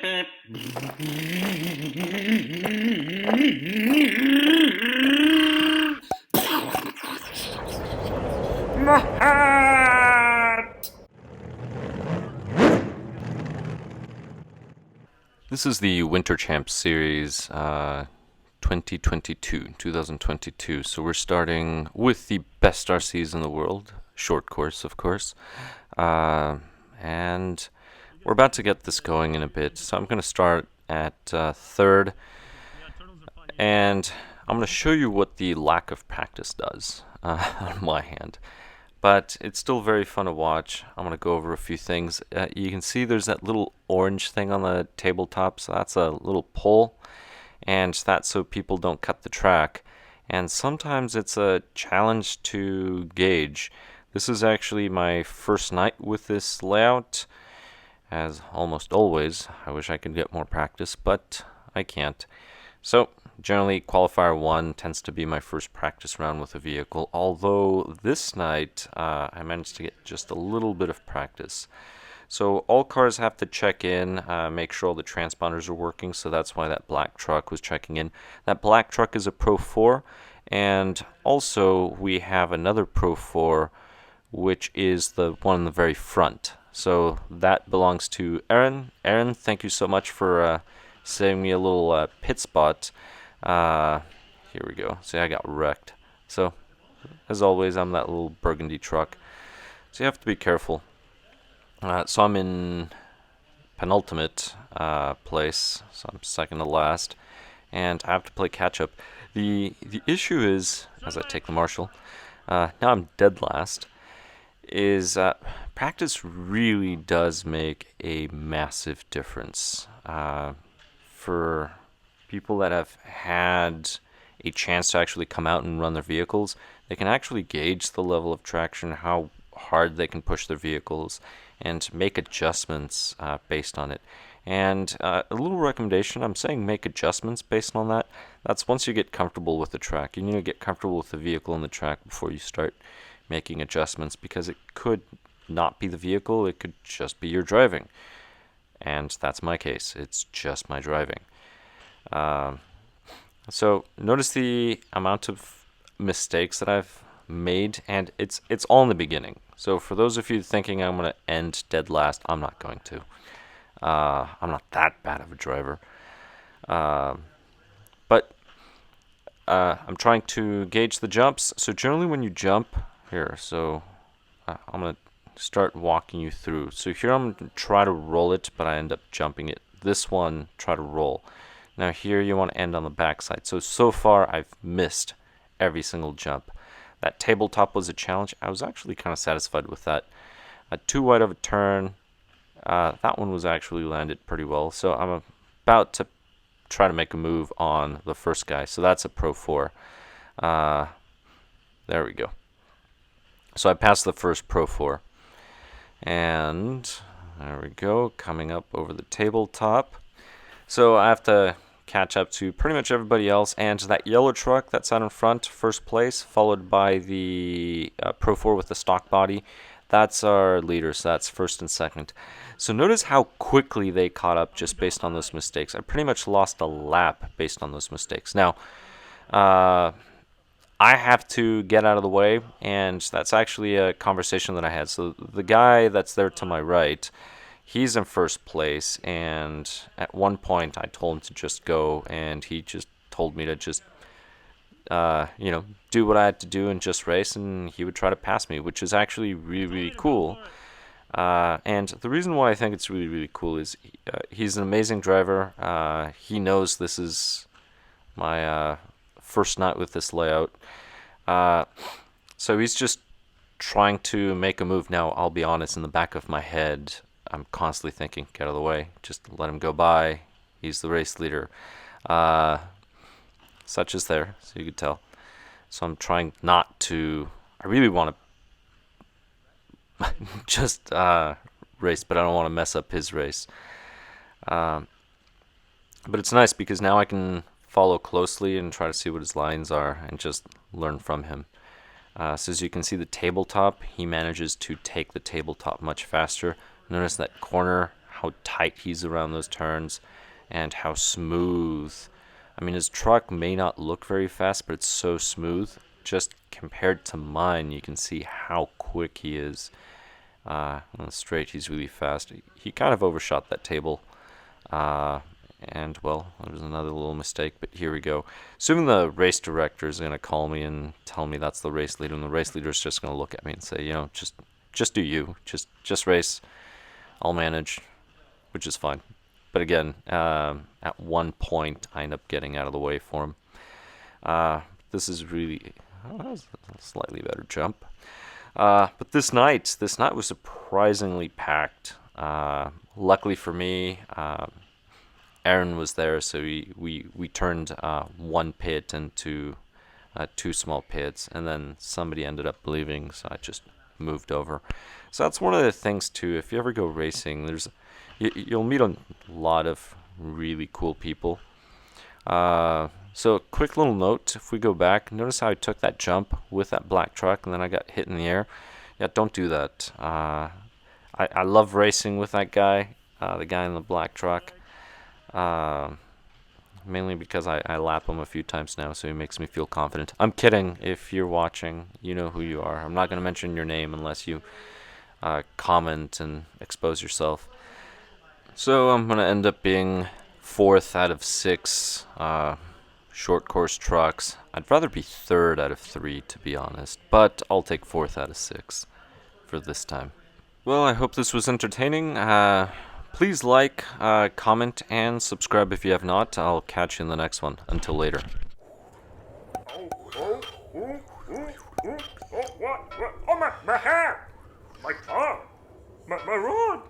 This is the Winter Champs series 2022. So we're starting with the best RCs in the world, short course of course, and we're about to get this going in a bit. So I'm going to start at third, and I'm going to show you what the lack of practice does on my hand. But it's still very fun to watch. I'm going to go over a few things. You can see there's that little orange thing on the tabletop, so that's a little pole, and that's so people don't cut the track. And sometimes it's a challenge to gauge. This is actually my first night with this layout, as almost always. I wish I could get more practice, but I can't. So generally qualifier 1 tends to be my first practice round with a vehicle, although this night I managed to get just a little bit of practice. So all cars have to check in, make sure all the transponders are working, so that's why that black truck was checking in. That black truck is a Pro4, and also we have another Pro4, which is the one in the very front. So that belongs to Aaron. Aaron, thank you so much for saving me a little pit spot. Here we go. See, I got wrecked. So, as always, I'm that little burgundy truck. So you have to be careful. So I'm in penultimate place. So I'm second to last, and I have to play catch up. The issue is, as I take the marshal, now I'm dead last. Is practice really does make a massive difference. For people that have had a chance to actually come out and run their vehicles, they can actually gauge the level of traction, how hard they can push their vehicles, and make adjustments based on it. And a little recommendation, I'm saying make adjustments based on that. That's once you get comfortable with the track. You need to get comfortable with the vehicle and the track before you start making adjustments, because it could not be the vehicle, it could just be your driving. And that's my case. It's just my driving. So notice the amount of mistakes that I've made, and it's all in the beginning. So for those of you thinking I'm going to end dead last, I'm not going to. I'm not that bad of a driver. But I'm trying to gauge the jumps. So generally when you jump here, so I'm going to start walking you through. So here I'm going to try to roll it, but I end up jumping it. This one, try to roll. Now here you want to end on the backside. So far I've missed every single jump. That tabletop was a challenge. I was actually kind of satisfied with that. Too wide of a turn. That one was actually landed pretty well. So I'm about to try to make a move on the first guy. So that's a Pro4. There we go. So I passed the first Pro4. And there we go, coming up over the tabletop. So I have to catch up to pretty much everybody else, and that yellow truck that's out in front, first place, followed by the Pro4 with the stock body. That's our leader, so that's first and second. So notice how quickly they caught up just based on those mistakes. I pretty much lost a lap based on those mistakes. Now, I have to get out of the way, and that's actually a conversation that I had. So the guy that's there to my right, he's in first place, and at one point I told him to just go, and he just told me to just, do what I had to do and just race, and he would try to pass me, which is actually really, really cool. And the reason why I think it's really, really cool is he's an amazing driver. He knows this is my first night with this layout. So he's just trying to make a move. Now, I'll be honest, in the back of my head, I'm constantly thinking, get out of the way, just let him go by. He's the race leader. Such is there, so you could tell. So I'm trying not to, I really want to just race, but I don't want to mess up his race. But it's nice because now I can follow closely and try to see what his lines are and just learn from him. So as you can see the tabletop, he manages to take the tabletop much faster. Notice that corner, how tight he's around those turns and how smooth. I mean, his truck may not look very fast, but it's so smooth. Just compared to mine, you can see how quick he is. On the straight, he's really fast. He kind of overshot that table. And, well, there's another little mistake, but here we go. Assuming the race director is going to call me and tell me that's the race leader, and the race leader is just going to look at me and say, you know, just do you. Just race. I'll manage, which is fine. But again, at one point, I end up getting out of the way for him. This is really... Oh, that was a slightly better jump. But this night was surprisingly packed. Luckily for me, Aaron was there, so we turned one pit into 2 small pits, and then somebody ended up leaving, so I just moved over. So that's one of the things too. If you ever go racing, you'll meet a lot of really cool people. So a quick little note, if we go back, notice how I took that jump with that black truck and then I got hit in the air. Yeah, don't do that. I love racing with that guy, the guy in the black truck. Mainly because I lap him a few times now, so he makes me feel confident. I'm kidding. If you're watching, you know who you are. I'm not going to mention your name unless you comment and expose yourself. So I'm going to end up being 4th out of 6 short course trucks. I'd rather be 3rd out of 3, to be honest, but I'll take 4th out of 6 for this time. Well, I hope this was entertaining. Please like, comment, and subscribe if you have not. I'll catch you in the next one. Until later. Oh, what? Oh, my hair! My tongue! My rod!